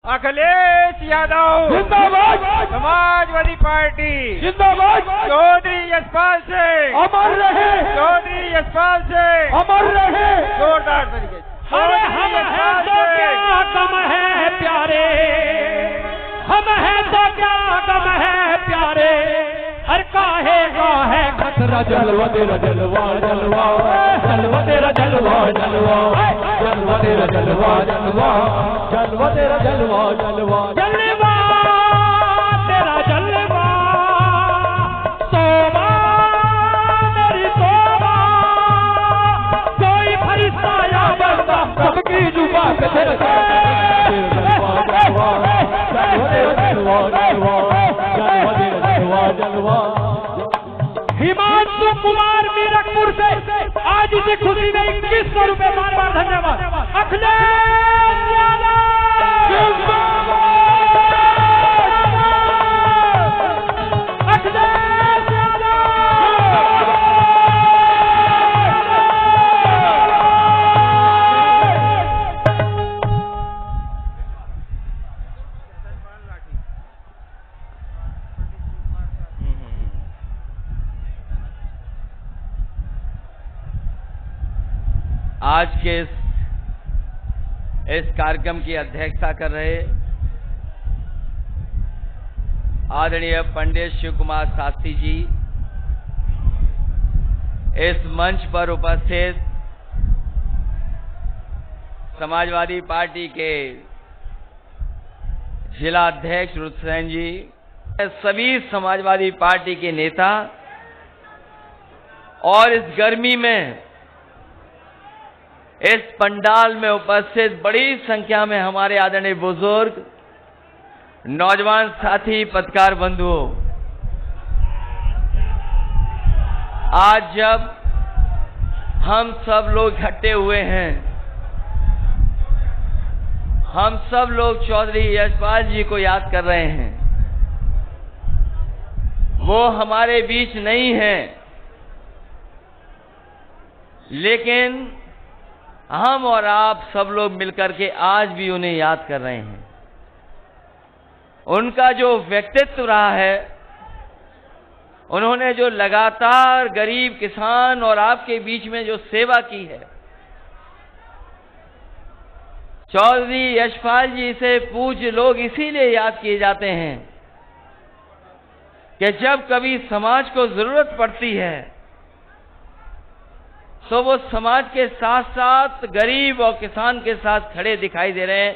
अखिलेश यादव जिंदाबाद, समाजवादी पार्टी जिंदाबाद, चौधरी यशपाल सिंह अमर रहे, चौधरी यशपाल सिंह अमर रहे। जोरदार तरीके से। अरे हम हैं तो क्या गम है प्यारे, हम हैं तो क्या गम है प्यारे, हर काहे का है खतरा। जलवा तेरा जलवा जलवा, जलवा तेरा जलवा जलवा, जलवा तेरा जलवा जलवा, जलवा तेरा जलवा जलवा, जलवा तेरा जलवा। सोमा मेरी सोमा, कोई फरिश्ता या बंदा सबकी जुबान पे तेरा जलवा जलवा, जलवा तेरा जलवा जलवा, जलवा तेरा जलवा जलवा। हिमांशु कुमार मीरकपुर से आज इसी खुशी में 2100 रुपए, बार बार धन्यवाद। अखिलेश यादव अखिलेश यादव। आज के इस कार्यक्रम की अध्यक्षता कर रहे आदरणीय पंडित शिव कुमार शास्त्री जी, इस मंच पर उपस्थित समाजवादी पार्टी के जिला अध्यक्ष रुद्रसेन जी, सभी समाजवादी पार्टी के नेता और इस गर्मी में इस पंडाल में उपस्थित बड़ी संख्या में हमारे आदरणीय बुजुर्ग, नौजवान साथी, पत्रकार बंधुओं, आज जब हम सब लोग इकट्ठे हुए हैं, हम सब लोग चौधरी यशपाल जी को याद कर रहे हैं। वो हमारे बीच नहीं हैं, लेकिन हम और आप सब लोग मिलकर के आज भी उन्हें याद कर रहे हैं। उनका जो व्यक्तित्व रहा है, उन्होंने जो लगातार गरीब, किसान और आपके बीच में जो सेवा की है, चौधरी यशपाल जी से पूज्य लोग इसीलिए याद किए जाते हैं कि जब कभी समाज को जरूरत पड़ती है तो वो समाज के साथ साथ गरीब और किसान के साथ खड़े दिखाई दे रहे हैं।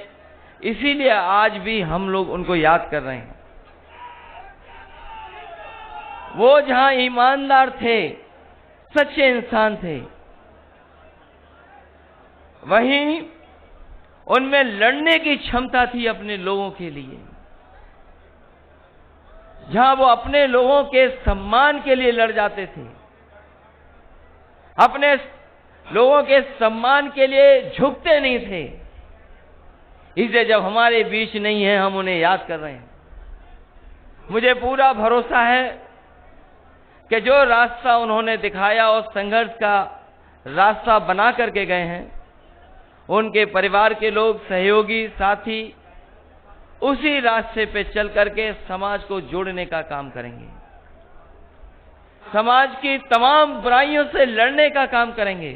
इसीलिए आज भी हम लोग उनको याद कर रहे हैं। वो जहां ईमानदार थे, सच्चे इंसान थे, वहीं उनमें लड़ने की क्षमता थी अपने लोगों के लिए। जहां वो अपने लोगों के सम्मान के लिए लड़ जाते थे, अपने लोगों के सम्मान के लिए झुकते नहीं थे। इसलिए जब हमारे बीच नहीं है, हम उन्हें याद कर रहे हैं। मुझे पूरा भरोसा है कि जो रास्ता उन्होंने दिखाया और संघर्ष का रास्ता बना करके गए हैं, उनके परिवार के लोग, सहयोगी, साथी उसी रास्ते पे चल करके समाज को जोड़ने का काम करेंगे, समाज की तमाम बुराइयों से लड़ने का काम करेंगे।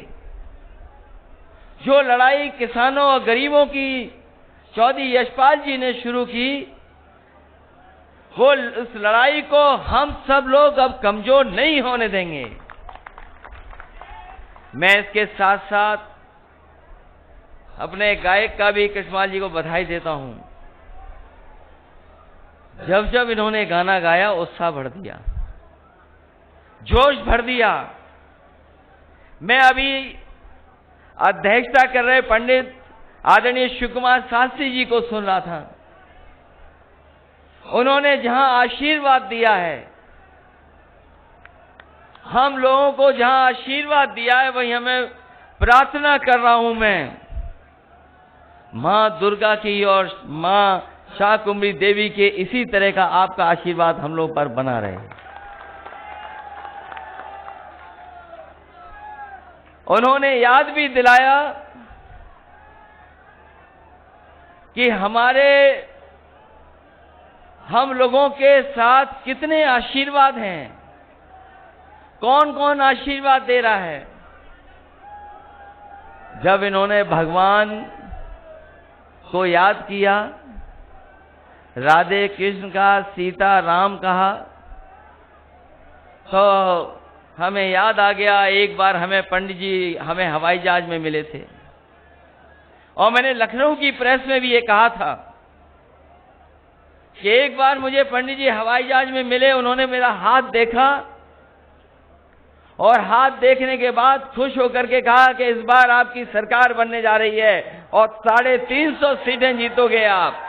जो लड़ाई किसानों और गरीबों की चौधरी यशपाल जी ने शुरू की, वो उस लड़ाई को हम सब लोग अब कमजोर नहीं होने देंगे। मैं इसके साथ साथ अपने गायक का भी कृष्णपाल जी को बधाई देता हूं। जब जब इन्होंने गाना गाया, उत्साह भर दिया, जोश भर दिया। मैं अभी अध्यक्षता कर रहे पंडित आदरणीय शिव कुमार शास्त्री जी को सुन रहा था। उन्होंने जहां आशीर्वाद दिया है, हम लोगों को जहां आशीर्वाद दिया है, वहीं हमें प्रार्थना कर रहा हूं मैं मां दुर्गा की और मां शाकंभरी देवी के इसी तरह का आपका आशीर्वाद हम लोग पर बना रहे। उन्होंने याद भी दिलाया कि हम लोगों के साथ कितने आशीर्वाद हैं, कौन कौन आशीर्वाद दे रहा है। जब इन्होंने भगवान को याद किया, राधे कृष्ण का, सीता राम कहा, तो हमें याद आ गया, एक बार हमें पंडित जी हमें हवाई जहाज में मिले थे, और मैंने लखनऊ की प्रेस में भी ये कहा था कि एक बार मुझे पंडित जी हवाई जहाज में मिले, उन्होंने मेरा हाथ देखा और हाथ देखने के बाद खुश होकर के कहा कि इस बार आपकी सरकार बनने जा रही है और 350 सीटें जीतोगे आप।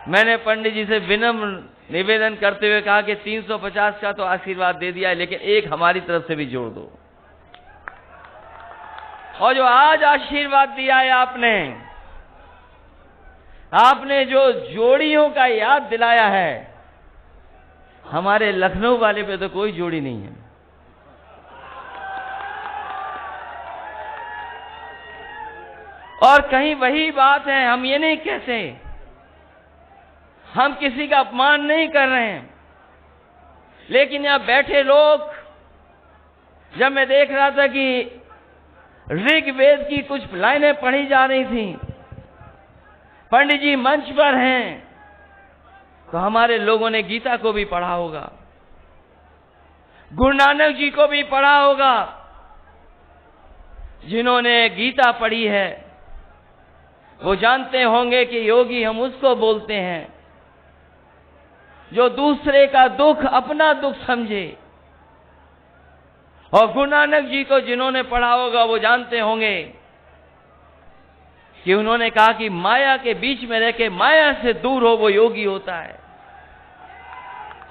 मैंने पंडित जी से विनम्र निवेदन करते हुए कहा कि 350 का तो आशीर्वाद दे दिया है, लेकिन एक हमारी तरफ से भी जोड़ दो। और जो आज आशीर्वाद दिया है आपने जो जोड़ियों का याद दिलाया है, हमारे लखनऊ वाले पे तो कोई जोड़ी नहीं है। और कहीं वही बात है, हम ये नहीं कहते, हम किसी का अपमान नहीं कर रहे हैं, लेकिन यहां बैठे लोग, जब मैं देख रहा था कि ऋग्वेद की कुछ लाइनें पढ़ी जा रही थी, पंडित जी मंच पर हैं, तो हमारे लोगों ने गीता को भी पढ़ा होगा, गुरु नानक जी को भी पढ़ा होगा। जिन्होंने गीता पढ़ी है वो जानते होंगे कि योगी हम उसको बोलते हैं जो दूसरे का दुख अपना दुख समझे। और गुरु नानक जी को जिन्होंने पढ़ा होगा वो जानते होंगे कि उन्होंने कहा कि माया के बीच में रह के माया से दूर हो वो योगी होता है।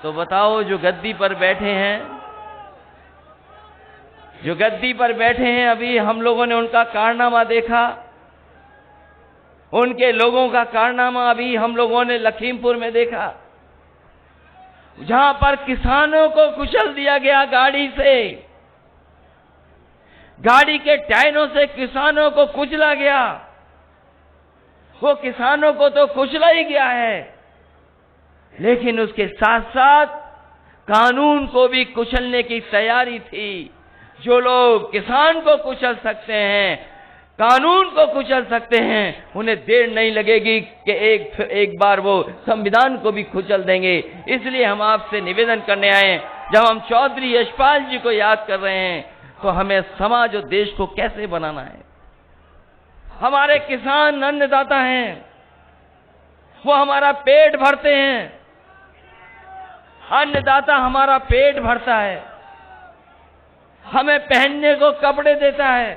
तो बताओ, जो गद्दी पर बैठे हैं, अभी हम लोगों ने उनका कारनामा देखा, उनके लोगों का कारनामा अभी हम लोगों ने लखीमपुर में देखा, जहां पर किसानों को कुचल दिया गया गाड़ी से, गाड़ी के टायरों से किसानों को कुचला गया। वो किसानों को तो कुचला ही गया है, लेकिन उसके साथ साथ कानून को भी कुचलने की तैयारी थी। जो लोग किसान को कुचल सकते हैं, कानून को कुचल सकते हैं, उन्हें देर नहीं लगेगी कि एक बार वो संविधान को भी कुचल देंगे। इसलिए हम आपसे निवेदन करने आए, जब हम चौधरी यशपाल जी को याद कर रहे हैं, तो हमें समाज और देश को कैसे बनाना है। हमारे किसान अन्नदाता हैं, वो हमारा पेट भरते हैं, अन्नदाता हमारा पेट भरता है, हमें पहनने को कपड़े देता है,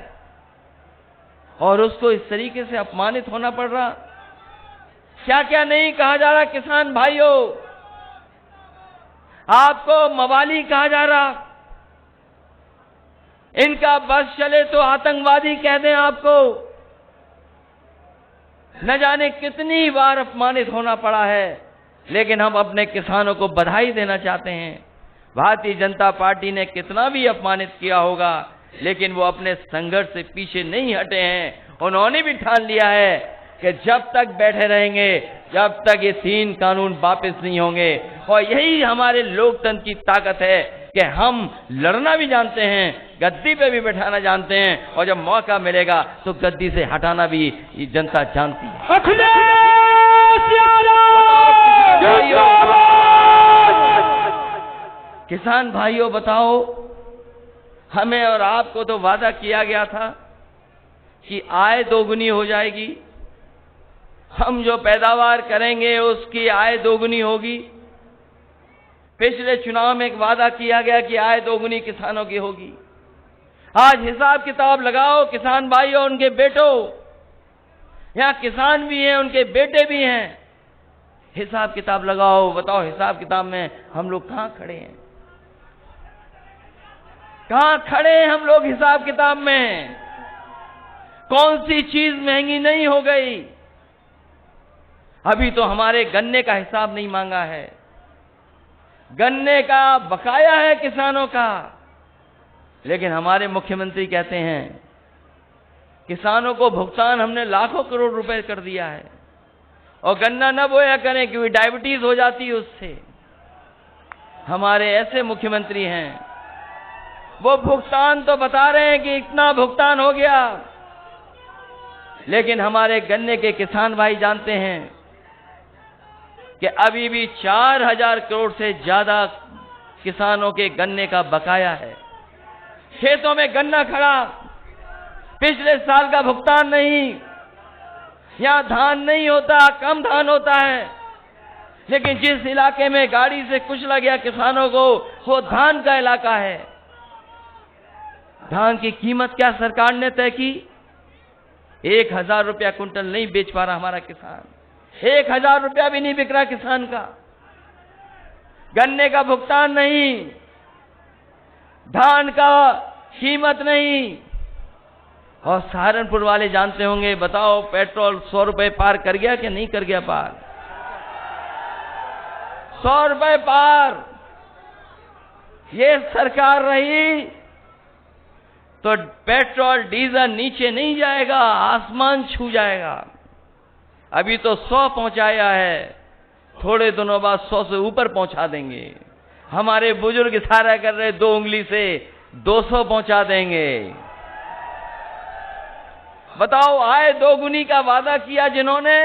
और उसको इस तरीके से अपमानित होना पड़ रहा। क्या क्या नहीं कहा जा रहा किसान भाइयों, आपको मवाली कहा जा रहा, इनका बस चले तो आतंकवादी कह दें आपको। न जाने कितनी बार अपमानित होना पड़ा है, लेकिन हम अपने किसानों को बधाई देना चाहते हैं। भारतीय जनता पार्टी ने कितना भी अपमानित किया होगा, लेकिन वो अपने संघर्ष से पीछे नहीं हटे हैं। उन्होंने भी ठान लिया है कि जब तक बैठे रहेंगे, जब तक ये 3 कानून वापस नहीं होंगे। और यही हमारे लोकतंत्र की ताकत है कि हम लड़ना भी जानते हैं, गद्दी पे भी बैठाना जानते हैं, और जब मौका मिलेगा तो गद्दी से हटाना भी ये जनता जानती है। किसान भाइयों बताओ, हमें और आपको तो वादा किया गया था कि आय दोगुनी हो जाएगी, हम जो पैदावार करेंगे उसकी आय दोगुनी होगी। पिछले चुनाव में एक वादा किया गया कि आय दोगुनी किसानों की होगी। आज हिसाब किताब लगाओ किसान भाइयों, उनके बेटों, यहां किसान भी हैं, उनके बेटे भी हैं, हिसाब किताब लगाओ, बताओ हिसाब किताब में हम लोग कहां खड़े हैं, कहां खड़े हैं हम लोग हिसाब किताब में। कौन सी चीज महंगी नहीं हो गई। अभी तो हमारे गन्ने का हिसाब नहीं मांगा है, गन्ने का बकाया है किसानों का, लेकिन हमारे मुख्यमंत्री कहते हैं किसानों को भुगतान हमने लाखों करोड़ रुपए कर दिया है, और गन्ना न बोया करें क्योंकि डायबिटीज हो जाती है उससे। हमारे ऐसे मुख्यमंत्री हैं, वो भुगतान तो बता रहे हैं कि इतना भुगतान हो गया, लेकिन हमारे गन्ने के किसान भाई जानते हैं कि अभी भी 4000 करोड़ से ज्यादा किसानों के गन्ने का बकाया है। खेतों में गन्ना खड़ा, पिछले साल का भुगतान नहीं। यहां धान नहीं होता, कम धान होता है, लेकिन जिस इलाके में गाड़ी से कुचला गया किसानों को, वो धान का इलाका है। धान की कीमत क्या सरकार ने तय की? 1000 रुपया कुंटल नहीं बेच पा रहा हमारा किसान, 1000 रुपया भी नहीं बिक रहा किसान का। गन्ने का भुगतान नहीं, धान का कीमत नहीं। और सहारनपुर वाले जानते होंगे, बताओ पेट्रोल 100 रुपए पार कर गया कि नहीं कर गया पार? 100 रुपए पार। ये सरकार रही तो पेट्रोल डीजल नीचे नहीं जाएगा, आसमान छू जाएगा। अभी तो 100 पहुंचाया है, थोड़े दिनों बाद 100 से ऊपर पहुंचा देंगे। हमारे बुजुर्ग इशारा कर रहे 2 उंगली से 200 पहुंचा देंगे। बताओ, आए 2 गुनी का वादा किया जिन्होंने,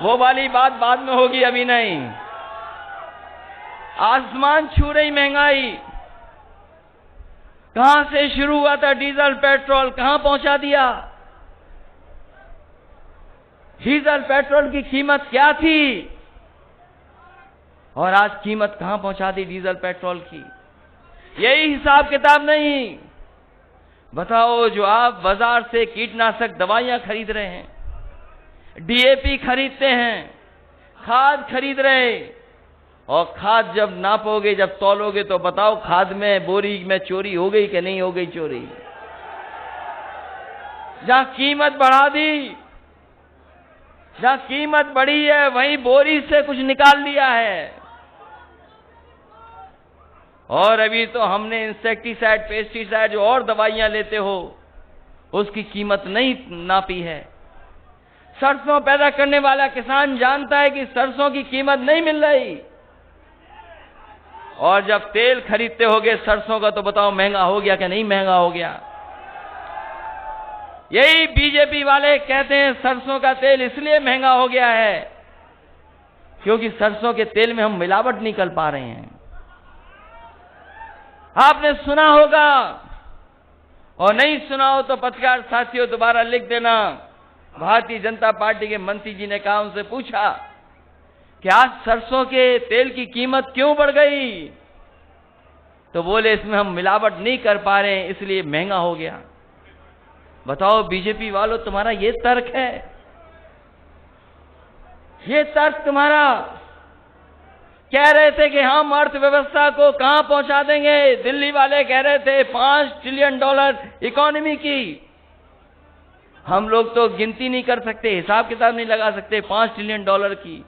वो वाली बात बाद में होगी, अभी नहीं। आसमान छू रही महंगाई। कहां से शुरू हुआ था डीजल पेट्रोल, कहां पहुंचा दिया? डीजल पेट्रोल की कीमत क्या थी और आज कीमत कहां पहुंचा दी डीजल पेट्रोल की? यही हिसाब किताब नहीं। बताओ, जो आप बाजार से कीटनाशक दवाइयां खरीद रहे हैं, डीएपी खरीदते हैं, खाद खरीद रहे, और खाद जब नापोगे, जब तौलोगे, तो बताओ खाद में, बोरी में चोरी हो गई कि नहीं हो गई चोरी? जहां कीमत बढ़ा दी, जहां कीमत बढ़ी है, वहीं बोरी से कुछ निकाल लिया है। और अभी तो हमने इंसेक्टिसाइड, पेस्टिसाइड, जो और दवाइयां लेते हो, उसकी कीमत नहीं नापी है। सरसों पैदा करने वाला किसान जानता है कि सरसों की कीमत नहीं मिल रही, और जब तेल खरीदते होगे सरसों का, तो बताओ महंगा हो गया कि नहीं महंगा हो गया? यही बीजेपी वाले कहते हैं सरसों का तेल इसलिए महंगा हो गया है क्योंकि सरसों के तेल में हम मिलावट नहीं कर पा रहे हैं। आपने सुना होगा, और नहीं सुना हो तो पत्रकार साथियों दोबारा लिख देना। भारतीय जनता पार्टी के मंत्री जी ने कहा, उनसे पूछा कि आज सरसों के तेल की कीमत क्यों बढ़ गई? तो बोले इसमें हम मिलावट नहीं कर पा रहे हैं इसलिए महंगा हो गया। बताओ बीजेपी वालों, तुम्हारा ये तर्क है? ये तर्क तुम्हारा? कह रहे थे कि हम अर्थव्यवस्था को कहां पहुंचा देंगे। दिल्ली वाले कह रहे थे $5 ट्रिलियन इकोनॉमी की। हम लोग तो गिनती नहीं कर सकते, हिसाब किताब नहीं लगा सकते $5 ट्रिलियन की।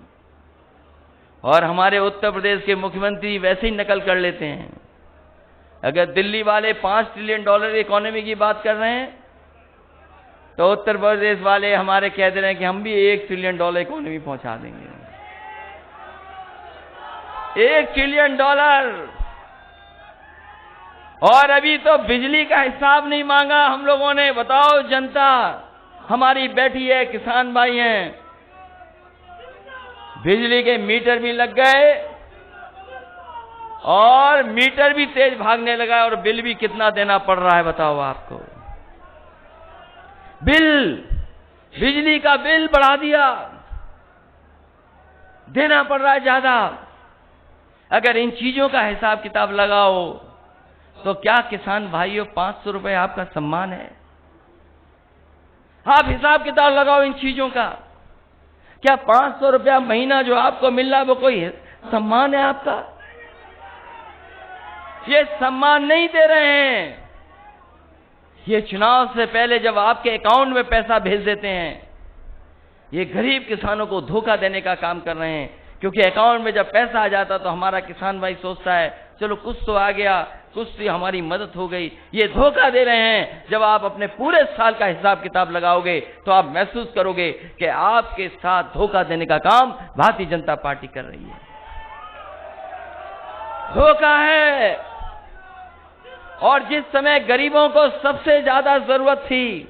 और हमारे उत्तर प्रदेश के मुख्यमंत्री वैसे ही नकल कर लेते हैं। अगर दिल्ली वाले $5 ट्रिलियन इकोनॉमी की बात कर रहे हैं, तो उत्तर प्रदेश वाले हमारे कह दे रहे हैं कि हम भी $1 ट्रिलियन इकोनॉमी पहुंचा देंगे। $1 ट्रिलियन। और अभी तो बिजली का हिसाब नहीं मांगा हम लोगों ने। बताओ, जनता हमारी बैठी है, किसान भाई हैं, बिजली के मीटर भी लग गए और मीटर भी तेज भागने लगा, और बिल भी कितना देना पड़ रहा है बताओ आपको? बिल, बिजली का बिल बढ़ा दिया, देना पड़ रहा है ज्यादा। अगर इन चीजों का हिसाब किताब लगाओ तो क्या किसान भाइयों 500 रुपए आपका सम्मान है? आप हिसाब किताब लगाओ इन चीजों का। क्या 500 रुपया महीना जो आपको मिल रहा है वो कोई सम्मान है आपका? ये सम्मान नहीं दे रहे हैं। ये चुनाव से पहले जब आपके अकाउंट में पैसा भेज देते हैं, ये गरीब किसानों को धोखा देने का काम कर रहे हैं। क्योंकि अकाउंट में जब पैसा आ जाता तो हमारा किसान भाई सोचता है चलो कुछ तो आ गया, कुछ से हमारी मदद हो गई। ये धोखा दे रहे हैं। जब आप अपने पूरे साल का हिसाब किताब लगाओगे तो आप महसूस करोगे कि आपके साथ धोखा देने का काम भारतीय जनता पार्टी कर रही है। धोखा है। और जिस समय गरीबों को सबसे ज्यादा जरूरत थी,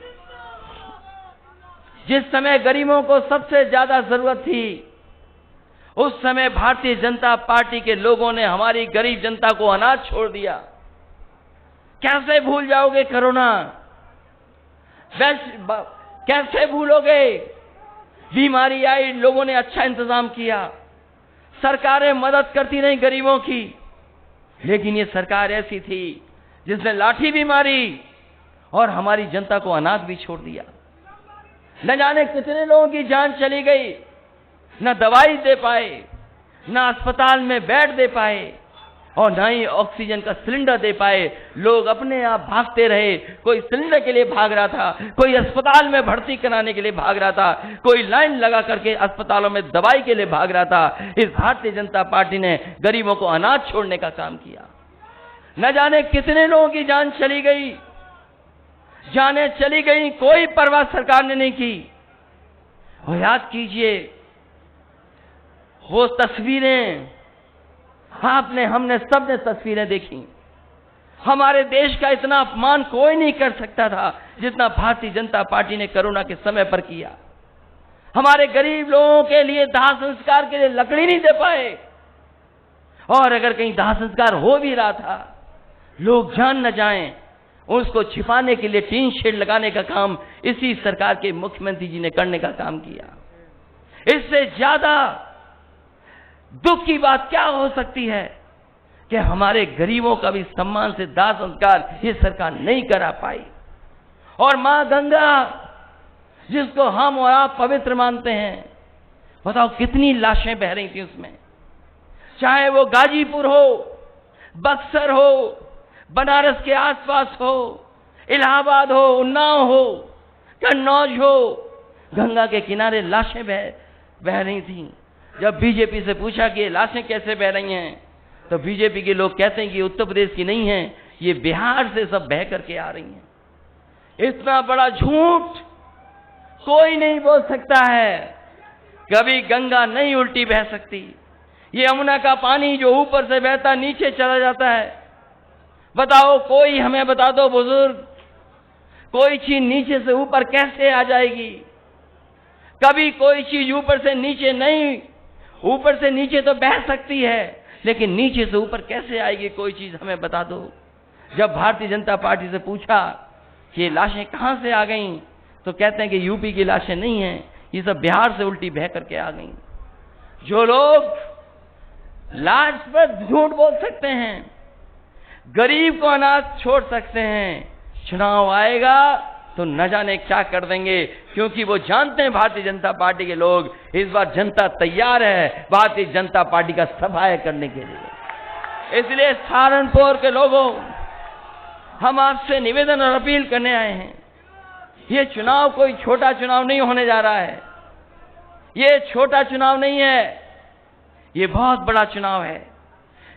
जिस समय गरीबों को सबसे ज्यादा जरूरत थी, उस समय भारतीय जनता पार्टी के लोगों ने हमारी गरीब जनता को अनाज छोड़ दिया। कैसे भूल जाओगे कोरोना? कैसे भूलोगे? बीमारी आई, लोगों ने अच्छा इंतजाम किया। सरकारें मदद करती नहीं गरीबों की, लेकिन ये सरकार ऐसी थी जिसने लाठी भी मारी और हमारी जनता को अनाज भी छोड़ दिया। न जाने कितने लोगों की जान चली गई, न दवाई दे पाए, न अस्पताल में बेड दे पाए और न ही ऑक्सीजन का सिलेंडर दे पाए। लोग अपने आप भागते रहे। कोई सिलेंडर के लिए भाग रहा था, कोई अस्पताल में भर्ती कराने के लिए भाग रहा था, कोई लाइन लगा करके अस्पतालों में दवाई के लिए भाग रहा था। इस भारतीय जनता पार्टी ने गरीबों को अनाज छोड़ने का काम किया। न जाने कितने लोगों की जान चली गई, जाने चली गई, कोई परवाह सरकार ने नहीं की। और याद कीजिए वो तस्वीरें, आपने, हमने, सबने तस्वीरें देखी। हमारे देश का इतना अपमान कोई नहीं कर सकता था जितना भारतीय जनता पार्टी ने कोरोना के समय पर किया। हमारे गरीब लोगों के लिए दाह संस्कार के लिए लकड़ी नहीं दे पाए, और अगर कहीं दाह संस्कार हो भी रहा था, लोग जान न जाएं, उसको छिपाने के लिए टीन शेड लगाने का काम इसी सरकार के मुख्यमंत्री जी ने करने का काम किया। इससे ज्यादा दुख की बात क्या हो सकती है कि हमारे गरीबों का भी सम्मान से दाह संस्कार ये सरकार नहीं करा पाई। और मां गंगा, जिसको हम और आप पवित्र मानते हैं, बताओ कितनी लाशें बह रही थी उसमें। चाहे वो गाजीपुर हो, बक्सर हो, बनारस के आसपास हो, इलाहाबाद हो, उन्नाव हो, कन्नौज हो, गंगा के किनारे लाशें बह रही थी। जब बीजेपी से पूछा कि ये लाशें कैसे बह रही हैं, तो बीजेपी के लोग कहते हैं कि उत्तर प्रदेश की नहीं है, ये बिहार से सब बह करके आ रही हैं। इतना बड़ा झूठ कोई नहीं बोल सकता है। कभी गंगा नहीं उल्टी बह सकती। ये यमुना का पानी जो ऊपर से बहता नीचे चला जाता है, बताओ, कोई हमें बता दो बुजुर्ग, कोई चीज नीचे से ऊपर कैसे आ जाएगी? कभी कोई चीज ऊपर से नीचे नहीं, ऊपर से नीचे तो बह सकती है, लेकिन नीचे से ऊपर कैसे आएगी कोई चीज, हमें बता दो। जब भारतीय जनता पार्टी से पूछा कि ये लाशें कहां से आ गईं, तो कहते हैं कि यूपी की लाशें नहीं हैं, ये सब बिहार से उल्टी बह करके आ गईं। जो लोग लाश पर झूठ बोल सकते हैं, गरीब को अनाज छोड़ सकते हैं, चुनाव आएगा तो न जाने क्या कर देंगे, क्योंकि वो जानते हैं भारतीय जनता पार्टी के लोग, इस बार जनता तैयार है भारतीय जनता पार्टी का सफाया करने के लिए। इसलिए सहारनपुर के लोगों, हम आपसे निवेदन और अपील करने आए हैं। ये चुनाव कोई छोटा चुनाव नहीं होने जा रहा है। ये छोटा चुनाव नहीं है, ये बहुत बड़ा चुनाव है।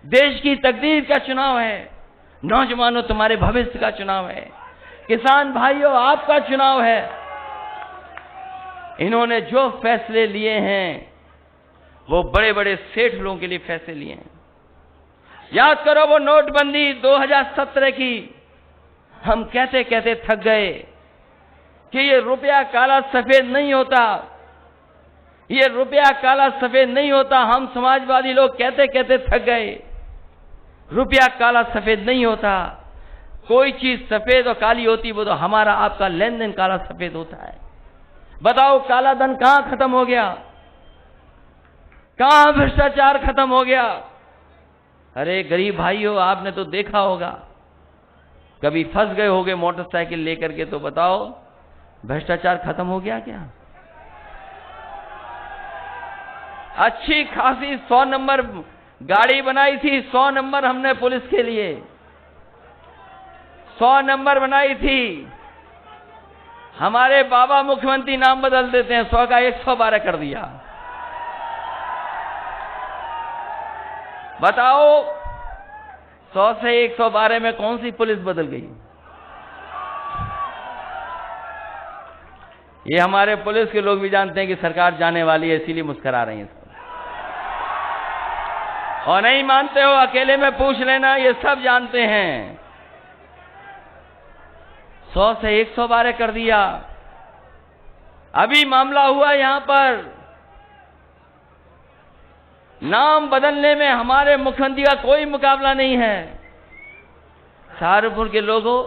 देश की तकदीर का चुनाव है। नौजवानों, तुम्हारे भविष्य का चुनाव है। किसान भाइयों, आपका चुनाव है। इन्होंने जो फैसले लिए हैं वो बड़े बड़े सेठ लोगों के लिए फैसले लिए हैं। याद करो वो नोटबंदी 2017 की, हम कहते कहते थक गए कि ये रुपया काला सफेद नहीं होता, ये रुपया काला सफेद नहीं होता। हम समाजवादी लोग कहते कहते थक गए, रुपया काला सफेद नहीं होता। कोई चीज सफेद और काली होती, वो तो हमारा आपका लेन देन काला सफेद होता है। बताओ, काला धन कहां खत्म हो गया? कहां भ्रष्टाचार खत्म हो गया? अरे गरीब भाइयों, आपने तो देखा होगा, कभी फंस गए होगे मोटरसाइकिल लेकर के, तो बताओ भ्रष्टाचार खत्म हो गया क्या? अच्छी खासी 100 नंबर गाड़ी बनाई थी, 100 नंबर हमने पुलिस के लिए 100 नंबर बनाई थी। हमारे बाबा मुख्यमंत्री नाम बदल देते हैं, 100 का 112 कर दिया। बताओ, 100 से 112 में कौन सी पुलिस बदल गई? ये हमारे पुलिस के लोग भी जानते हैं कि सरकार जाने वाली है, इसीलिए मुस्कुरा रही हैं सब। और नहीं मानते हो, अकेले में पूछ लेना, ये सब जानते हैं। 100 से 112 कर दिया। अभी मामला हुआ यहां पर, नाम बदलने में हमारे मुख्यमंत्री का कोई मुकाबला नहीं है। सहारनपुर के लोगों,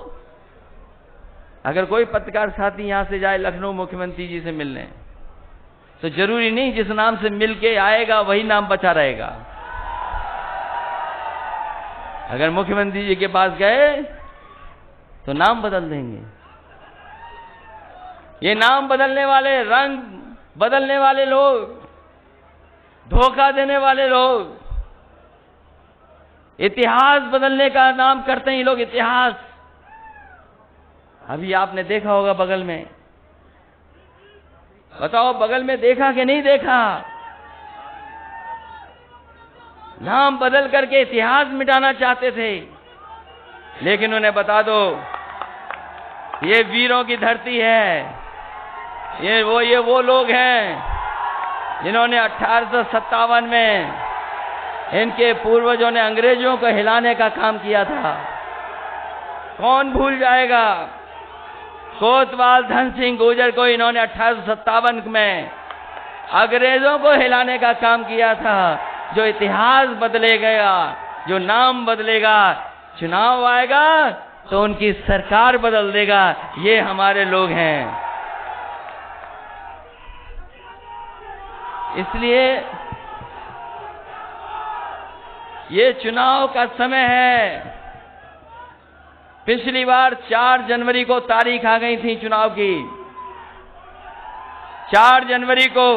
अगर कोई पत्रकार साथी यहां से जाए लखनऊ मुख्यमंत्री जी से मिलने, तो जरूरी नहीं जिस नाम से मिल के आएगा वही नाम बचा रहेगा। अगर मुख्यमंत्री जी के पास गए तो नाम बदल देंगे। ये नाम बदलने वाले, रंग बदलने वाले लोग, धोखा देने वाले लोग, इतिहास बदलने का नाम करते हैं ये लोग, इतिहास। अभी आपने देखा होगा बगल में, बताओ बगल में देखा कि नहीं देखा? नाम बदल करके इतिहास मिटाना चाहते थे, लेकिन उन्हें बता दो ये वीरों की धरती है। ये वो लोग हैं जिन्होंने 1857 में इनके पूर्वजों ने अंग्रेजों को हिलाने का काम किया था। कौन भूल जाएगा? कोतवाल धन सिंह गुर्जर को इन्होंने 1857 में अंग्रेजों को हिलाने का काम किया था। जो इतिहास बदलेगा, जो नाम बदलेगा, चुनाव आएगा तो उनकी सरकार बदल देगा। ये हमारे लोग हैं। इसलिए ये चुनाव का समय है। पिछली बार 4 जनवरी को तारीख आ गई थी चुनाव की। 4 जनवरी को।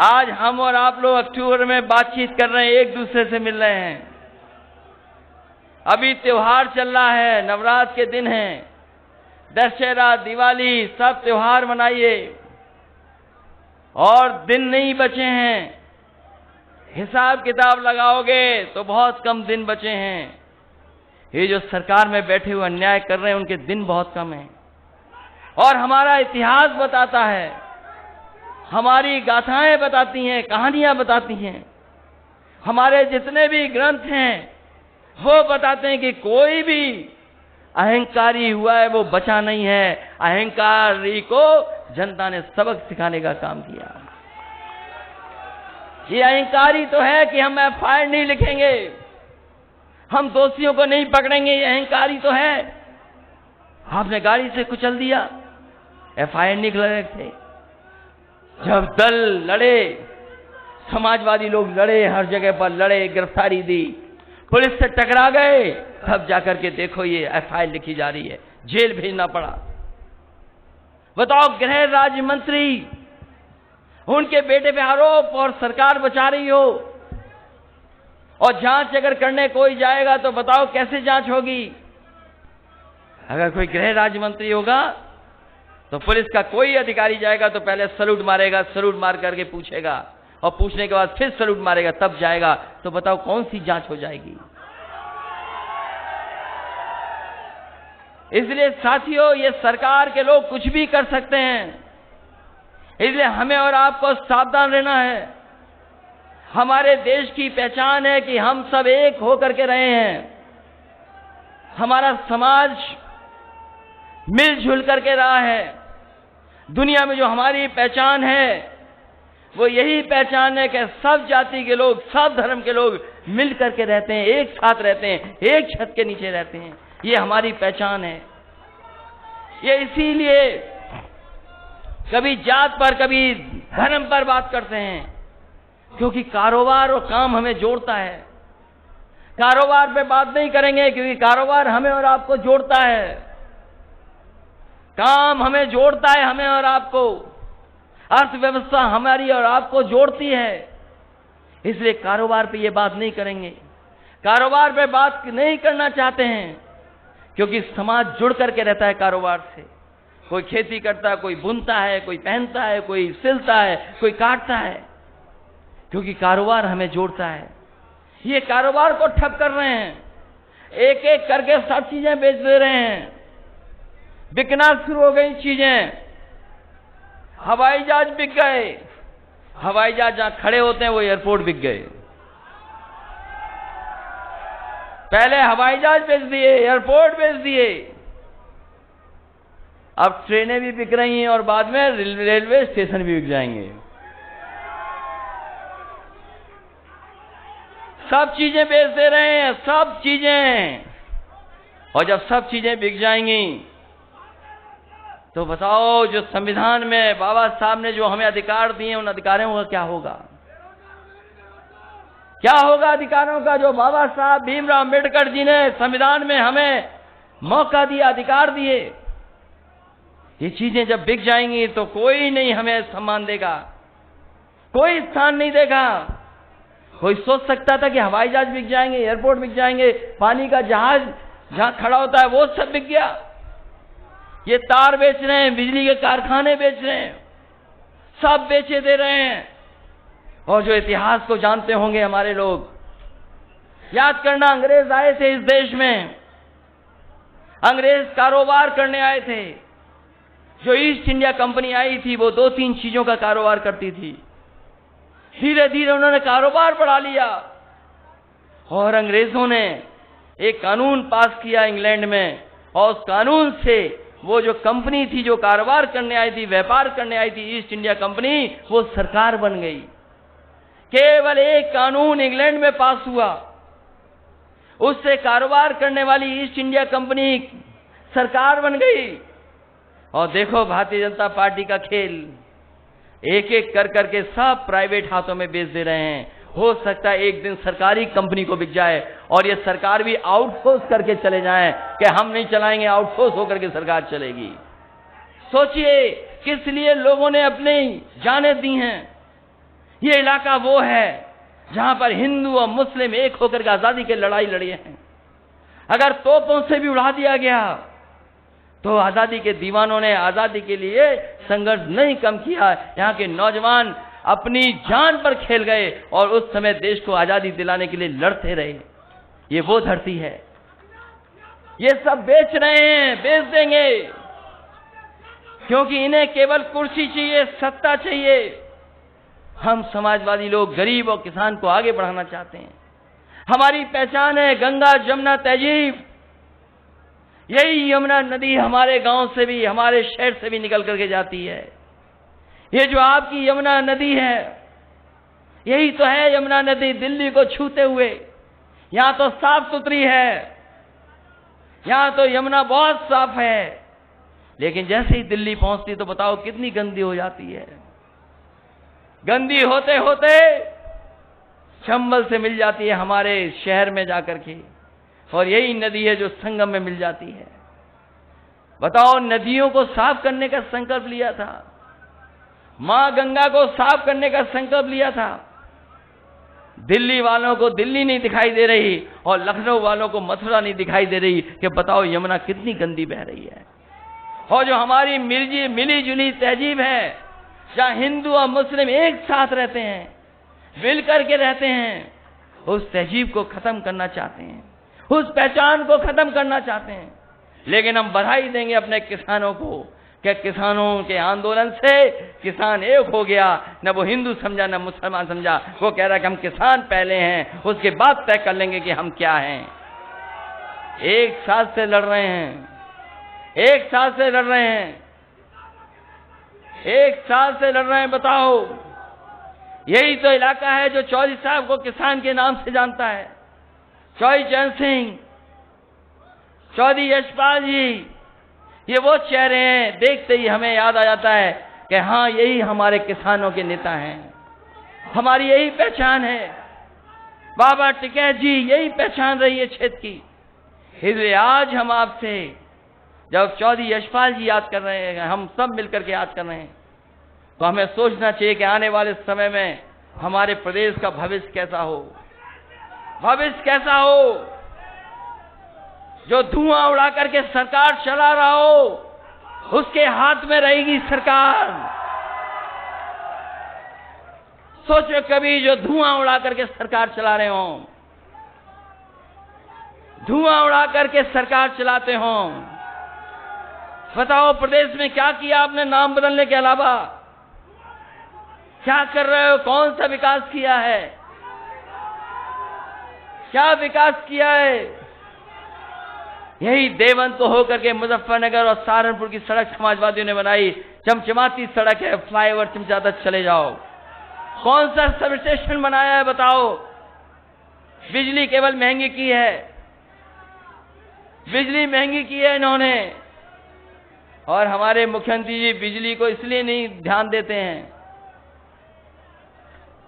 आज हम और आप लोग अक्टूबर में बातचीत कर रहे हैं, एक दूसरे से मिल रहे हैं। अभी त्योहार चल रहा है, नवरात्र के दिन हैं, दशहरा, दिवाली, सब त्योहार मनाइए। और दिन नहीं बचे हैं। हिसाब किताब लगाओगे तो बहुत कम दिन बचे हैं। ये जो सरकार में बैठे हुए अन्याय कर रहे हैं, उनके दिन बहुत कम हैं। और हमारा इतिहास बताता है, हमारी गाथाएं बताती हैं, कहानियां बताती हैं, हमारे जितने भी ग्रंथ हैं वो बताते हैं कि कोई भी अहंकारी हुआ है वो बचा नहीं है। अहंकारी को जनता ने सबक सिखाने का काम किया। ये अहंकारी तो है कि हम एफआईआर नहीं लिखेंगे, हम दोषियों को नहीं पकड़ेंगे, ये अहंकारी तो है। आपने गाड़ी से कुचल दिया, एफआईआर नहीं लिखे थे। जब दल लड़े, समाजवादी लोग लड़े, हर जगह पर लड़े, गिरफ्तारी दी, पुलिस से टकरा गए, तब जाकर के देखो ये एफआईआर लिखी जा रही है, जेल भेजना पड़ा। बताओ, गृह राज्य मंत्री, उनके बेटे पे आरोप और सरकार बचा रही हो, और जांच अगर करने कोई जाएगा तो बताओ कैसे जांच होगी? अगर कोई गृह राज्य मंत्री होगा तो पुलिस का कोई अधिकारी जाएगा तो पहले सैल्यूट मारेगा, सैल्यूट मार करके पूछेगा, और पूछने के बाद फिर सैल्यूट मारेगा, तब जाएगा। तो बताओ कौन सी जांच हो जाएगी? इसलिए साथियों, ये सरकार के लोग कुछ भी कर सकते हैं। इसलिए हमें और आपको सावधान रहना है। हमारे देश की पहचान है कि हम सब एक होकर के रहे हैं। हमारा समाज मिलजुल करके रहा है। दुनिया में जो हमारी पहचान है वो यही पहचान है कि सब जाति के लोग, सब धर्म के लोग मिल करके रहते हैं, एक साथ रहते हैं, एक छत के नीचे रहते हैं। ये हमारी पहचान है। ये इसीलिए कभी जात पर, कभी धर्म पर बात करते हैं, क्योंकि कारोबार और काम हमें जोड़ता है। कारोबार पे बात नहीं करेंगे क्योंकि कारोबार हमें और आपको जोड़ता है। काम हमें जोड़ता है, हमें और आपको। अर्थव्यवस्था हमारी और आपको जोड़ती है, इसलिए कारोबार पे ये बात नहीं करेंगे। कारोबार पे बात नहीं करना चाहते हैं क्योंकि समाज जुड़ करके रहता है कारोबार से। कोई खेती करता है, कोई बुनता है, कोई पहनता है, कोई सिलता है, कोई काटता है, क्योंकि कारोबार हमें जोड़ता है। ये कारोबार को ठप कर रहे हैं, एक एक करके सब चीजें बेच दे रहे हैं, बिकना शुरू हो गई चीजें। हवाई जहाज बिक गए, हवाई जहाज जहां खड़े होते हैं वो एयरपोर्ट बिक गए। पहले हवाई जहाज बेच दिए, एयरपोर्ट बेच दिए, अब ट्रेनें भी बिक रही हैं और बाद में रेलवे स्टेशन भी बिक जाएंगे। सब चीजें बेच दे रहे हैं, सब चीजें। और जब सब चीजें बिक जाएंगी तो बताओ, जो संविधान में बाबा साहब ने जो हमें अधिकार दिए, उन अधिकारों का क्या होगा? क्या होगा अधिकारों का जो बाबा साहब भीमराव अंबेडकर जी ने संविधान में हमें मौका दिया, अधिकार दिए? ये चीजें जब बिक जाएंगी तो कोई नहीं हमें सम्मान देगा, कोई स्थान नहीं देगा। कोई सोच सकता था कि हवाई जहाज बिक जाएंगे, एयरपोर्ट बिक जाएंगे, पानी का जहाज जहां खड़ा होता है वो सब बिक गया। ये तार बेच रहे हैं, बिजली के कारखाने बेच रहे हैं, सब बेचे दे रहे हैं। और जो इतिहास को जानते होंगे हमारे लोग, याद करना, अंग्रेज आए थे इस देश में, अंग्रेज कारोबार करने आए थे। जो ईस्ट इंडिया कंपनी आई थी वो 2-3 चीजों का कारोबार करती थी। धीरे धीरे उन्होंने कारोबार बढ़ा लिया और अंग्रेजों ने एक कानून पास किया इंग्लैंड में, और उस कानून से वो जो कंपनी थी, जो कारोबार करने आई थी, व्यापार करने आई थी, ईस्ट इंडिया कंपनी, वो सरकार बन गई। केवल एक कानून इंग्लैंड में पास हुआ, उससे कारोबार करने वाली ईस्ट इंडिया कंपनी सरकार बन गई। और देखो भारतीय जनता पार्टी का खेल, एक एक कर करके सब प्राइवेट हाथों में बेच दे रहे हैं। हो सकता है एक दिन सरकारी कंपनी को बिक जाए और ये सरकार भी आउटसोर्स करके चले जाएं कि हम नहीं चलाएंगे, आउटसोर्स होकर के सरकार चलेगी। सोचिए किस लिए लोगों ने अपनी जानें दी हैं। ये इलाका वो है जहां पर हिंदू और मुस्लिम एक होकर के आजादी की लड़ाई लड़ी है। अगर तोपों से भी उड़ा दिया गया तो आजादी के दीवानों ने आजादी के लिए संघर्ष नहीं कम किया। यहाँ के नौजवान अपनी जान पर खेल गए और उस समय देश को आजादी दिलाने के लिए लड़ते रहे। ये वो धरती है। ये सब बेच रहे हैं, बेच देंगे, क्योंकि इन्हें केवल कुर्सी चाहिए, सत्ता चाहिए। हम समाजवादी लोग गरीब और किसान को आगे बढ़ाना चाहते हैं। हमारी पहचान है गंगा, जमुना, तहजीब। यही यमुना नदी हमारे गांव से भी, हमारे शहर से भी निकल करके जाती है। ये जो आपकी यमुना नदी है, यही तो है यमुना नदी, दिल्ली को छूते हुए। यहां तो साफ सुथरी है, यहां तो यमुना बहुत साफ है, लेकिन जैसे ही दिल्ली पहुंचती तो बताओ कितनी गंदी हो जाती है। गंदी होते होते चंबल से मिल जाती है हमारे शहर में जाकर के, और यही नदी है जो संगम में मिल जाती है। बताओ, नदियों को साफ करने का संकल्प लिया था, मां गंगा को साफ करने का संकल्प लिया था। दिल्ली वालों को दिल्ली नहीं दिखाई दे रही और लखनऊ वालों को मथुरा नहीं दिखाई दे रही कि बताओ यमुना कितनी गंदी बह रही है। और जो हमारी मिली जुली तहजीब है, जहां हिंदू और मुस्लिम एक साथ रहते हैं, मिल करके रहते हैं, उस तहजीब को खत्म करना चाहते हैं, उस पहचान को खत्म करना चाहते हैं। लेकिन हम बधाई देंगे अपने किसानों को कि किसानों के आंदोलन से किसान एक हो गया। न वो हिंदू समझा न मुसलमान समझा, वो कह रहा है कि हम किसान पहले हैं, उसके बाद तय कर लेंगे कि हम क्या हैं। एक साथ से लड़ रहे हैं, एक साथ से लड़ रहे हैं, एक साथ से लड़ रहे हैं। बताओ, यही तो इलाका है जो चौधरी साहब को किसान के नाम से जानता है। चौधरी चरण सिंह, चौधरी यशपाल जी, ये वो चेहरे हैं, देखते ही हमें याद आ जाता है कि हाँ, यही हमारे किसानों के नेता हैं, हमारी यही पहचान है। बाबा टिकैत जी, यही पहचान रही है क्षेत्र की। इसलिए आज हम आपसे जब चौधरी यशपाल जी याद कर रहे हैं, हम सब मिलकर के याद कर रहे हैं, तो हमें सोचना चाहिए कि आने वाले समय में हमारे प्रदेश का भविष्य कैसा हो। भविष्य कैसा हो? जो धुआं उड़ा करके सरकार चला रहा हो, उसके हाथ में रहेगी सरकार। सोचो कभी जो धुआं उड़ा करके सरकार चला रहे हो, धुआं उड़ा करके सरकार चलाते हो। बताओ प्रदेश में क्या किया आपने नाम बदलने के अलावा? क्या कर रहे हो? कौन सा विकास किया है? क्या विकास किया है? यही देवंत को होकर के मुजफ्फरनगर और सहारनपुर की सड़क समाजवादियों ने बनाई। चमचमाती सड़क है, फ्लाईओवर चमचाता चले जाओ। कौन सा सब स्टेशन बनाया है बताओ? बिजली केवल महंगी की है, बिजली महंगी की है इन्होंने। और हमारे मुख्यमंत्री जी बिजली को इसलिए नहीं ध्यान देते हैं,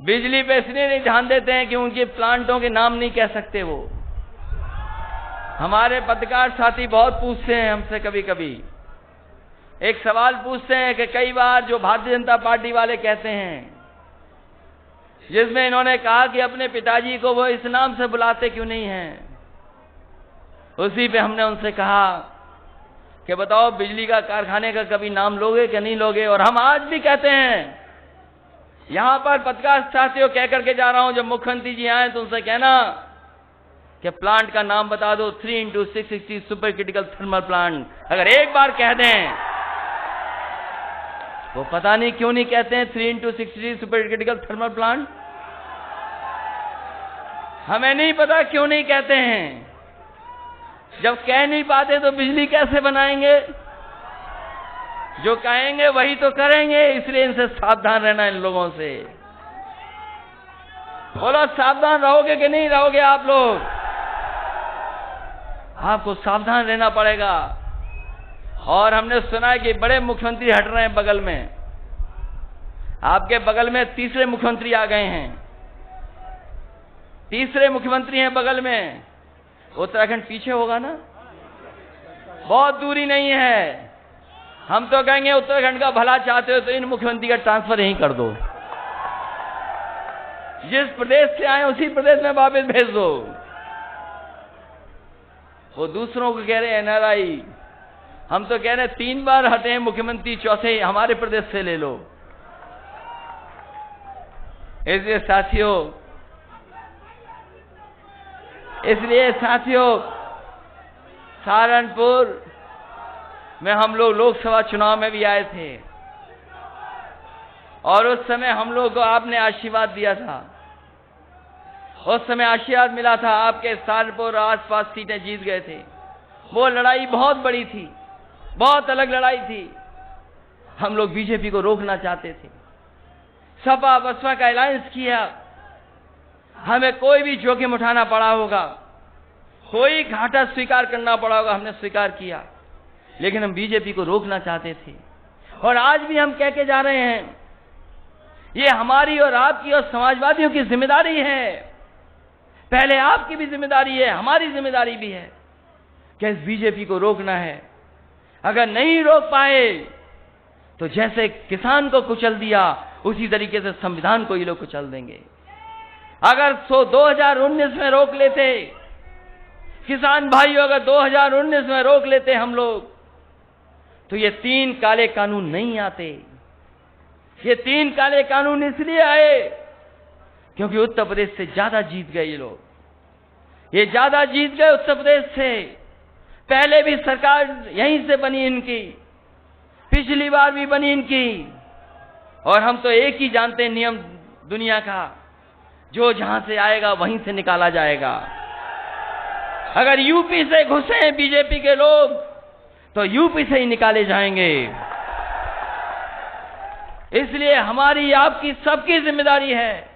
बिजली पे इसलिए नहीं ध्यान देते हैं कि उनके प्लांटों के नाम नहीं कह सकते वो। हमारे पत्रकार साथी बहुत पूछते हैं हमसे, कभी कभी एक सवाल पूछते हैं कि कई बार जो भारतीय जनता पार्टी वाले कहते हैं, जिसमें इन्होंने कहा कि अपने पिताजी को वो इस नाम से बुलाते क्यों नहीं हैं। उसी पे हमने उनसे कहा कि बताओ बिजली का कारखाने का कभी नाम लोगे कि नहीं लोगे? और हम आज भी कहते हैं, यहां पर पत्रकार साथियों कह करके जा रहा हूं, जब मुख्यमंत्री जी आए तो उनसे कहना कि प्लांट का नाम बता दो, 3x660 super critical thermal plant. अगर एक बार कह दें, वो पता नहीं क्यों नहीं कहते हैं 3x660 super critical thermal plant. हमें नहीं पता क्यों नहीं कहते हैं। जब कह नहीं पाते तो बिजली कैसे बनाएंगे? जो कहेंगे वही तो करेंगे, इसलिए इनसे सावधान रहना, इन लोगों से। बोलो सावधान रहोगे कि नहीं रहोगे आप लोग? आपको सावधान रहना पड़ेगा। और हमने सुना है कि बड़े मुख्यमंत्री हट रहे हैं बगल में। आपके बगल में तीसरे मुख्यमंत्री आ गए हैं, तीसरे मुख्यमंत्री हैं बगल में। उत्तराखंड पीछे होगा ना, बहुत दूरी नहीं है। हम तो कहेंगे उत्तराखंड का भला चाहते हो तो इन मुख्यमंत्री का ट्रांसफर यहीं कर दो, जिस प्रदेश से आए उसी प्रदेश में वापस भेज दो। वो दूसरों को कह रहे हैं एनआरआई, हम तो कह रहे हैं 3 बार हटे हैं मुख्यमंत्री, चौथे हमारे प्रदेश से ले लो। इसलिए साथियों सहारनपुर में हम लोग लोकसभा चुनाव में भी आए थे और उस समय हम लोग को आपने आशीर्वाद दिया था। उस समय आशीर्वाद मिला था, आपके सहारनपुर आसपास सीटें जीत गए थे। वो लड़ाई बहुत बड़ी थी, बहुत अलग लड़ाई थी। हम लोग बीजेपी को रोकना चाहते थे, सपा बसपा का अलायंस किया। हमें कोई भी जोखिम उठाना पड़ा होगा, कोई घाटा स्वीकार करना पड़ा होगा, हमने स्वीकार किया। लेकिन हम बीजेपी को रोकना चाहते थे और आज भी हम कह के जा रहे हैं, ये हमारी और आपकी और समाजवादियों की जिम्मेदारी है। पहले आपकी भी जिम्मेदारी है, हमारी जिम्मेदारी भी है कि इस बीजेपी को रोकना है। अगर नहीं रोक पाए तो जैसे किसान को कुचल दिया उसी तरीके से संविधान को ये लोग कुचल देंगे। अगर 2019 में रोक लेते किसान भाइयों, अगर 2019 में रोक लेते हम लोग, तो ये 3 काले कानून नहीं आते। ये 3 काले कानून इसलिए आए क्योंकि उत्तर प्रदेश से ज्यादा जीत गए ये लोग। ये ज्यादा जीत गए उत्तर प्रदेश से। पहले भी सरकार यहीं से बनी इनकी, पिछली बार भी बनी इनकी। और हम तो एक ही जानते हैं नियम दुनिया का, जो जहां से आएगा वहीं से निकाला जाएगा। अगर यूपी से घुसे हैं बीजेपी के लोग तो यूपी से ही निकाले जाएंगे। इसलिए हमारी, आपकी, सबकी जिम्मेदारी है।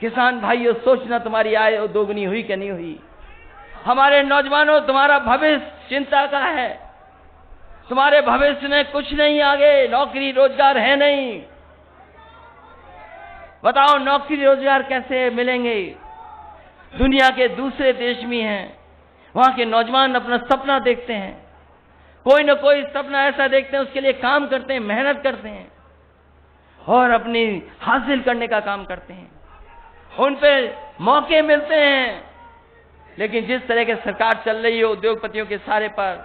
किसान भाइयों, सोचना तुम्हारी आय दोगुनी हुई कि नहीं हुई। हमारे नौजवानों, तुम्हारा भविष्य चिंता का है। तुम्हारे भविष्य में कुछ नहीं आगे, नौकरी रोजगार है नहीं। बताओ नौकरी रोजगार कैसे मिलेंगे? दुनिया के दूसरे देश में हैं, वहां के नौजवान अपना सपना देखते हैं, कोई न कोई सपना ऐसा देखते हैं, उसके लिए काम करते हैं, मेहनत करते हैं और अपनी हासिल करने का काम करते हैं। उन पे मौके मिलते हैं। लेकिन जिस तरह की सरकार चल रही है उद्योगपतियों के सारे पर,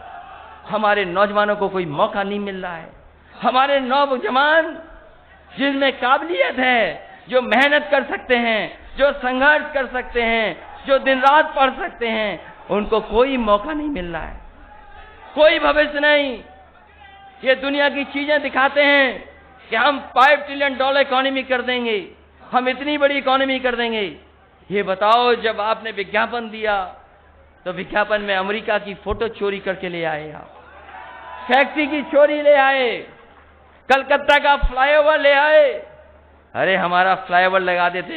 हमारे नौजवानों को कोई मौका नहीं मिल रहा है। हमारे नौजवान जिनमें काबिलियत है, जो मेहनत कर सकते हैं, जो संघर्ष कर सकते हैं, जो दिन रात पढ़ सकते हैं, उनको कोई मौका नहीं मिल रहा है, कोई भविष्य नहीं। ये दुनिया की चीजें दिखाते हैं कि हम $5 ट्रिलियन इकोनॉमी कर देंगे, हम इतनी बड़ी इकोनॉमी कर देंगे। ये बताओ, जब आपने विज्ञापन दिया तो विज्ञापन में अमेरिका की फोटो चोरी करके ले आए, आप फैक्ट्री की चोरी ले आए, कलकत्ता का फ्लाईओवर ले आए। अरे हमारा फ्लाईओवर लगा देते,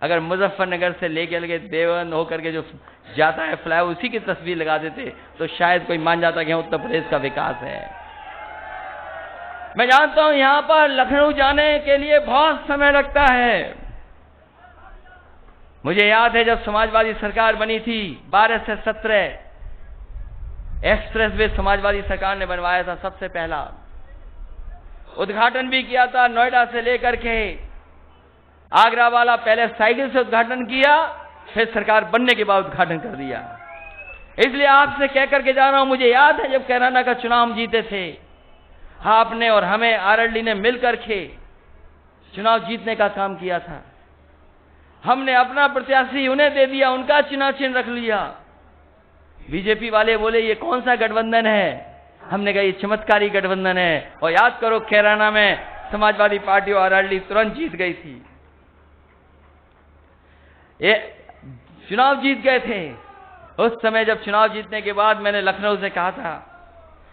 अगर मुजफ्फरनगर से लेके लगे देवन होकर के जो जाता है फ्लाईओवर, उसी की तस्वीर लगा देते तो शायद कोई मान जाता कि उत्तर प्रदेश का विकास है। मैं जानता हूं यहां पर लखनऊ जाने के लिए बहुत समय लगता है। मुझे याद है जब समाजवादी सरकार बनी थी 12 से 17 एक्सप्रेसवे समाजवादी सरकार ने बनवाया था, सबसे पहला उद्घाटन भी किया था। नोएडा से लेकर के आगरा वाला पहले साइकिल से उद्घाटन किया, फिर सरकार बनने के बाद उद्घाटन कर दिया। इसलिए आपसे कह करके जा रहा हूं, मुझे याद है जब कैराना का चुनाव हम जीते थे, आपने और हमें आरएलडी ने मिलकर के चुनाव जीतने का काम किया था। हमने अपना प्रत्याशी उन्हें दे दिया, उनका चुनाव चिन्ह रख लिया। बीजेपी वाले बोले ये कौन सा गठबंधन है? हमने कहा ये चमत्कारी गठबंधन है। और याद करो कैराना में समाजवादी पार्टी और आरएलडी तुरंत जीत गई थी, ये चुनाव जीत गए थे। उस समय जब चुनाव जीतने के बाद मैंने लखनऊ से कहा था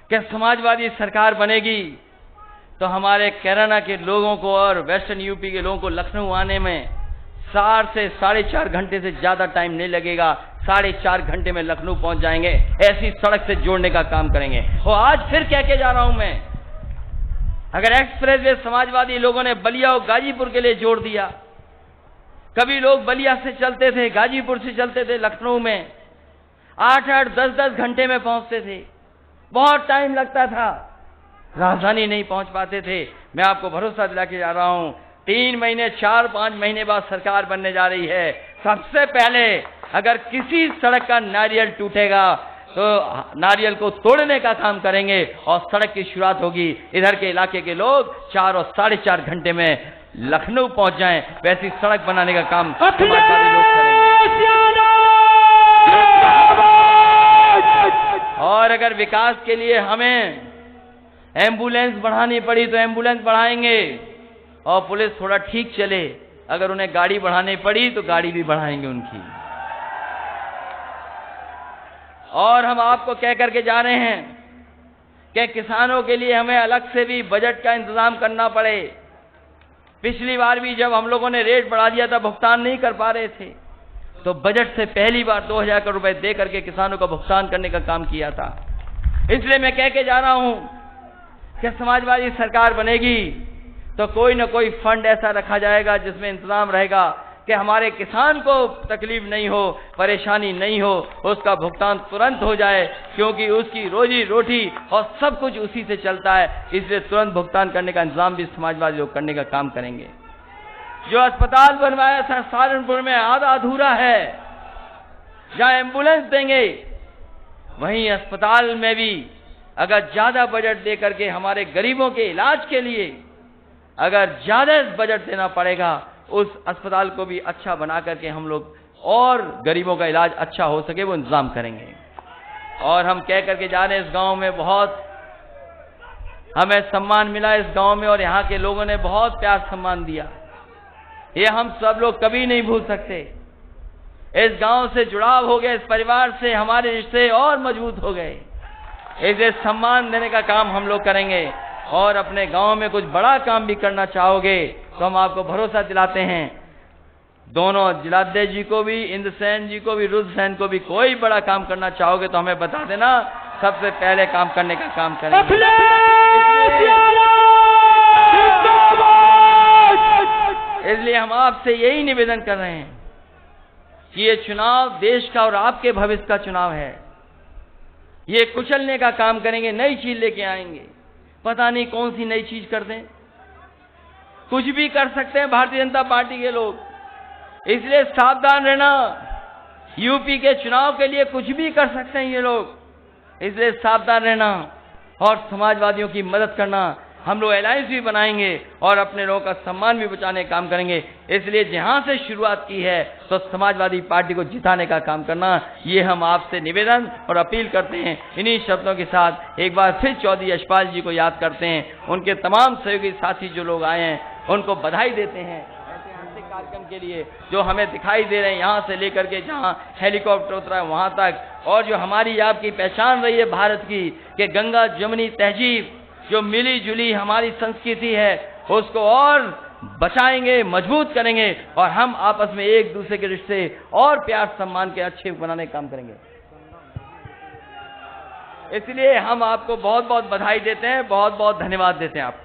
कि समाजवादी सरकार बनेगी तो हमारे कैराना के लोगों को और वेस्टर्न यूपी के लोगों को लखनऊ आने में 4 से 4.5 घंटे से ज्यादा टाइम नहीं लगेगा। 4.5 घंटे में लखनऊ पहुंच जाएंगे, ऐसी सड़क से जोड़ने का काम करेंगे। और आज फिर कह के जा रहा हूं मैं, अगर एक्सप्रेसवे समाजवादी लोगों ने बलिया और गाजीपुर के लिए जोड़ दिया, कभी लोग बलिया से चलते थे, गाजीपुर से चलते थे, लखनऊ में 8-8, 10-10 घंटे में पहुंचते थे, बहुत टाइम लगता था, राजधानी नहीं पहुंच पाते थे। मैं आपको भरोसा दिला के जा रहा हूं, 3 महीने 4-5 महीने बाद सरकार बनने जा रही है। सबसे पहले अगर किसी सड़क का नारियल टूटेगा तो नारियल को तोड़ने का काम करेंगे और सड़क की शुरुआत होगी। इधर के इलाके के लोग 4 और 4.5 घंटे में लखनऊ पहुंच जाएं, वैसी सड़क बनाने का काम समाजवादी लोग करेंगे। और अगर विकास के लिए हमें एम्बुलेंस बढ़ानी पड़ी तो एम्बुलेंस बढ़ाएंगे, और पुलिस थोड़ा ठीक चले, अगर उन्हें गाड़ी बढ़ानी पड़ी तो गाड़ी भी बढ़ाएंगे उनकी। और हम आपको कह करके जा रहे हैं कि किसानों के लिए हमें अलग से भी बजट का इंतजाम करना पड़े। पिछली बार भी जब हम लोगों ने रेट बढ़ा दिया था, भुगतान नहीं कर पा रहे थे, तो बजट से पहली बार 2000 करोड़ रुपए दे करके किसानों का भुगतान करने का काम किया था। इसलिए मैं कह के जा रहा हूं कि समाजवादी सरकार बनेगी तो कोई ना कोई फंड ऐसा रखा जाएगा जिसमें इंतजाम रहेगा कि हमारे किसान को तकलीफ नहीं हो, परेशानी नहीं हो, उसका भुगतान तुरंत हो जाए, क्योंकि उसकी रोजी रोटी और सब कुछ उसी से चलता है। इसलिए तुरंत भुगतान करने का इंतजाम भी समाजवादी लोग करने का काम करेंगे। जो अस्पताल बनवाया था सहारनपुर में आधा अधूरा है, जहां एम्बुलेंस देंगे वहीं अस्पताल में भी अगर ज्यादा बजट दे करके हमारे गरीबों के इलाज के लिए अगर ज्यादा बजट देना पड़ेगा, उस अस्पताल को भी अच्छा बना करके हम लोग और गरीबों का इलाज अच्छा हो सके वो इंतजाम करेंगे। और हम कह करके जा रहे हैं, इस गांव में बहुत हमें सम्मान मिला इस गांव में, और यहाँ के लोगों ने बहुत प्यार सम्मान दिया, ये हम सब लोग कभी नहीं भूल सकते। इस गांव से जुड़ाव हो गया, इस परिवार से हमारे रिश्ते और मजबूत हो गए। इसे सम्मान देने का काम हम लोग करेंगे। और अपने गांव में कुछ बड़ा काम भी करना चाहोगे तो हम आपको भरोसा दिलाते हैं, दोनों जिलाध्यक्ष जी को भी, इंद्रसेन जी को भी, रुद्रसेन को भी, कोई बड़ा काम करना चाहोगे तो हमें बता देना, सबसे पहले काम करने का काम करेंगे। इसलिए हम आपसे यही निवेदन कर रहे हैं कि ये चुनाव देश का और आपके भविष्य का चुनाव है। ये कुचलने का काम करेंगे, नई चीज लेके आएंगे, पता नहीं कौन सी नई चीज कर दें, कुछ भी कर सकते हैं भारतीय जनता पार्टी के लोग। इसलिए सावधान रहना, यूपी के चुनाव के लिए कुछ भी कर सकते हैं ये लोग, इसलिए सावधान रहना और समाजवादियों की मदद करना। हम लोग अलायंस भी बनाएंगे और अपने लोगों का सम्मान भी बचाने का काम करेंगे। इसलिए जहां से शुरुआत की है तो समाजवादी पार्टी को जिताने का काम करना, ये हम आपसे निवेदन और अपील करते हैं। इन्हीं शब्दों के साथ एक बार फिर चौधरी यशपाल जी को याद करते हैं, उनके तमाम सहयोगी साथी जो लोग आए हैं उनको बधाई देते हैं ऐतिहासिक कार्यक्रम के लिए जो हमें दिखाई दे रहे हैं, यहाँ से लेकर के जहाँ हेलीकॉप्टर उतरा है वहाँ तक, और जो हमारी आपकी पहचान रही है भारत की कि गंगा जमुनी तहजीब जो मिली जुली हमारी संस्कृति है उसको और बचाएंगे, मजबूत करेंगे और हम आपस में एक दूसरे के रिश्ते और प्यार सम्मान के अच्छे बनाने का काम करेंगे। इसलिए हम आपको बहुत बहुत बधाई देते हैं, बहुत बहुत धन्यवाद देते हैं आपको।